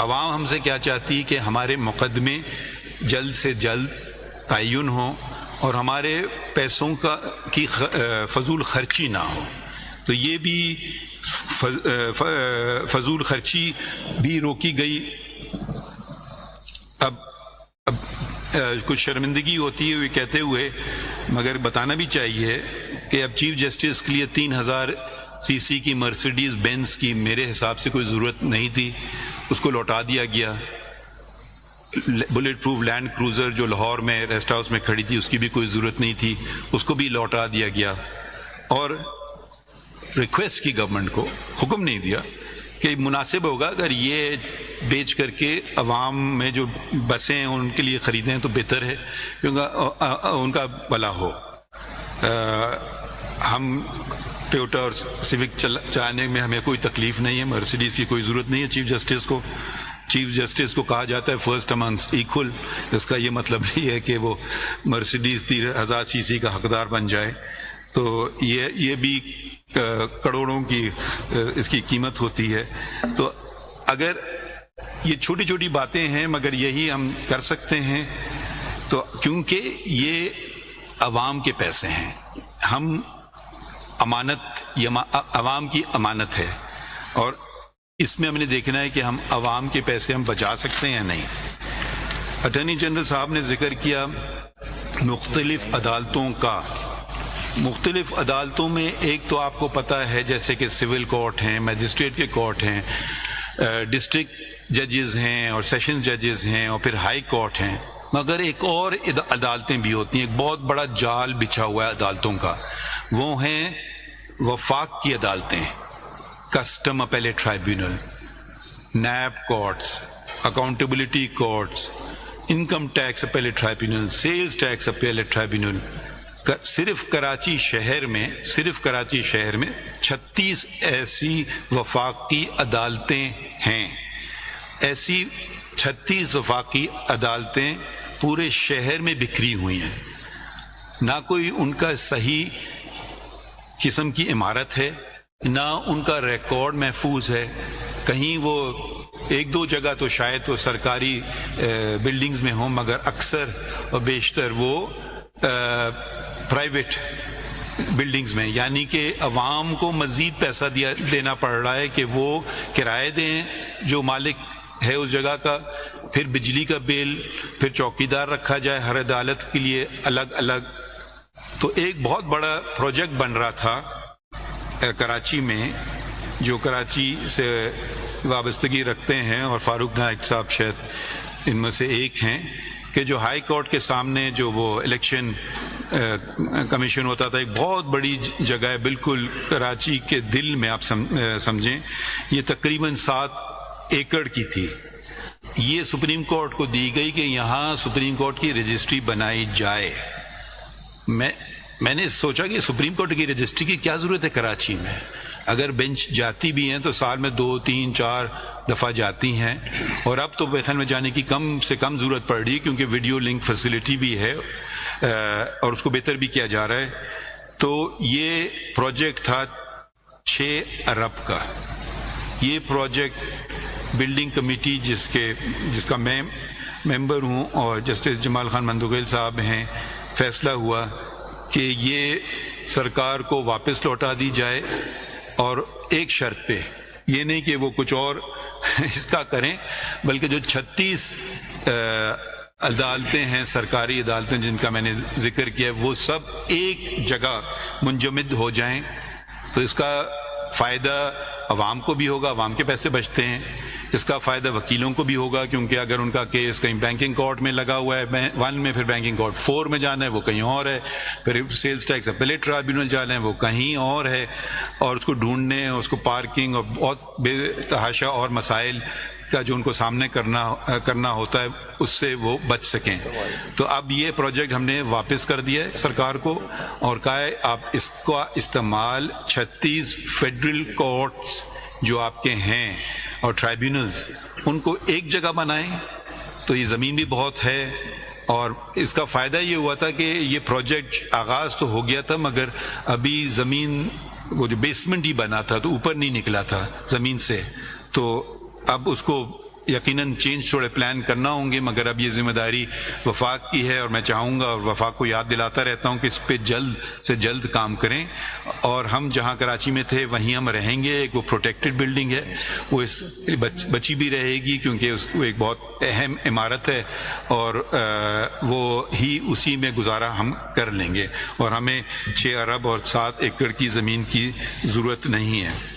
عوام ہم سے کیا چاہتی ہے کہ ہمارے مقدمے جلد سے جلد تعین ہوں اور ہمارے پیسوں کی فضول خرچی نہ ہو. تو یہ بھی فضول خرچی بھی روکی گئی. اب کچھ شرمندگی ہوتی ہے یہ کہتے ہوئے، مگر بتانا بھی چاہیے کہ اب چیف جسٹس کے لیے 3000 سی سی کی مرسیڈیز بینز کی میرے حساب سے کوئی ضرورت نہیں تھی، اس کو لوٹا دیا گیا. بلٹ پروف لینڈ کروزر جو لاہور میں ریسٹ ہاؤس میں کھڑی تھی اس کی بھی کوئی ضرورت نہیں تھی، اس کو بھی لوٹا دیا گیا. اور ریکویسٹ کی گورنمنٹ کو، حکم نہیں دیا کہ مناسب ہوگا اگر یہ بیچ کر کے عوام میں جو بسیں ہیں ان کے لیے خریدیں تو بہتر ہے کیونکہ ان کا بھلا ہو. ہم ٹویوٹا اور سیوک چلانے میں ہمیں کوئی تکلیف نہیں ہے، مرسیڈیز کی کوئی ضرورت نہیں ہے چیف جسٹس کو. چیف جسٹس کو کہا جاتا ہے فرسٹ امانگسٹ ایکول، اس کا یہ مطلب نہیں ہے کہ وہ مرسیڈیز 3000 سی سی کا حقدار بن جائے. تو یہ بھی کروڑوں کی اس کی قیمت ہوتی ہے. تو اگر یہ چھوٹی چھوٹی باتیں ہیں مگر یہی ہم کر سکتے ہیں، تو کیونکہ یہ عوام کے پیسے ہیں، ہم امانت، یہ عوام کی امانت ہے اور اس میں ہم نے دیکھنا ہے کہ ہم عوام کے پیسے ہم بچا سکتے ہیں یا نہیں. اٹارنی جنرل صاحب نے ذکر کیا مختلف عدالتوں کا. مختلف عدالتوں میں ایک تو آپ کو پتہ ہے جیسے کہ سول کورٹ ہیں، میجسٹریٹ کے کورٹ ہیں، ڈسٹرکٹ ججز ہیں اور سیشن ججز ہیں اور پھر ہائی کورٹ ہیں. مگر ایک اور عدالتیں بھی ہوتی ہیں، ایک بہت بڑا جال بچھا ہوا ہے عدالتوں کا، وہ ہیں وفاق کی عدالتیں، custom appellate tribunal, NAB courts, accountability courts, income tax appellate tribunal, sales tax appellate tribunal. صرف کراچی شہر میں 36 ایسی وفاقی عدالتیں ہیں. ایسی 36 وفاقی عدالتیں پورے شہر میں بکھری ہوئی ہیں. نہ کوئی ان کا صحیح قسم کی عمارت ہے، نہ ان کا ریکارڈ محفوظ ہے. کہیں وہ ایک دو جگہ تو شاید وہ سرکاری بلڈنگز میں ہوں، مگر اکثر اور بیشتر وہ پرائیویٹ بلڈنگز میں، یعنی کہ عوام کو مزید پیسہ دینا پڑ رہا ہے کہ وہ کرائے دیں جو مالک ہے اس جگہ کا، پھر بجلی کا بل، پھر چوکیدار رکھا جائے ہر عدالت کے لیے الگ الگ. تو ایک بہت بڑا پروجیکٹ بن رہا تھا کراچی میں، جو کراچی سے وابستگی رکھتے ہیں اور فاروق نائک صاحب شاید ان میں سے ایک ہیں، کہ جو ہائی کورٹ کے سامنے جو وہ الیکشن کمیشن ہوتا تھا، ایک بہت بڑی جگہ ہے بالکل کراچی کے دل میں، آپ سمجھیں یہ تقریباً 7 ایکڑ کی تھی. یہ سپریم کورٹ کو دی گئی کہ یہاں سپریم کورٹ کی رجسٹری بنائی جائے. میں نے سوچا کہ سپریم کورٹ کی رجسٹری کی کیا ضرورت ہے کراچی میں؟ اگر بینچ جاتی بھی ہیں تو سال میں 2 3 4 دفعہ جاتی ہیں، اور اب تو بیتھن میں جانے کی کم سے کم ضرورت پڑ رہی ہے کیونکہ ویڈیو لنک فیسلٹی بھی ہے اور اس کو بہتر بھی کیا جا رہا ہے. تو یہ پروجیکٹ تھا 6 ارب کا. یہ پروجیکٹ بلڈنگ کمیٹی جس کا میں ممبر ہوں اور جسٹس جمال خان مندوگیل صاحب ہیں، فیصلہ ہوا کہ یہ سرکار کو واپس لوٹا دی جائے، اور ایک شرط پہ، یہ نہیں کہ وہ کچھ اور اس کا کریں، بلکہ جو 36 عدالتیں ہیں، سرکاری عدالتیں جن کا میں نے ذکر کیا، وہ سب ایک جگہ منجمد ہو جائیں. تو اس کا فائدہ عوام کو بھی ہوگا، عوام کے پیسے بچتے ہیں. اس کا فائدہ وکیلوں کو بھی ہوگا کیونکہ اگر ان کا کیس کہیں بینکنگ کورٹ میں لگا ہوا ہے 1 میں، پھر بینکنگ کورٹ 4 میں جانا ہے وہ کہیں اور ہے، پھر سیلز ٹیکس اپیلیٹ ٹرائیبیونل جانا ہے وہ کہیں اور ہے، اور اس کو ڈھونڈنے، اس کو پارکنگ اور بہت بے تحاشا اور مسائل کا جو ان کو سامنے کرنا ہوتا ہے، اس سے وہ بچ سکیں. تو اب یہ پروجیکٹ ہم نے واپس کر دیا ہے سرکار کو اور کہا ہے آپ اس کا استعمال 36 فیڈرل کورٹس جو آپ کے ہیں اور ٹرائیبیونلز، ان کو ایک جگہ بنائیں. تو یہ زمین بھی بہت ہے، اور اس کا فائدہ یہ ہوا تھا کہ یہ پروجیکٹ آغاز تو ہو گیا تھا مگر ابھی زمین وہ جو بیسمنٹ ہی بنا تھا تو اوپر نہیں نکلا تھا زمین سے. تو اب اس کو یقیناً چینج تھوڑے پلان کرنا ہوں گے، مگر اب یہ ذمہ داری وفاق کی ہے، اور میں چاہوں گا اور وفاق کو یاد دلاتا رہتا ہوں کہ اس پہ جلد سے جلد کام کریں. اور ہم جہاں کراچی میں تھے وہیں ہم رہیں گے. ایک وہ پروٹیکٹڈ بلڈنگ ہے، وہ اس بچی بھی رہے گی کیونکہ وہ ایک بہت اہم عمارت ہے، اور وہ ہی اسی میں گزارا ہم کر لیں گے، اور ہمیں 6 ارب اور 7 ایکڑ کی زمین کی ضرورت نہیں ہے.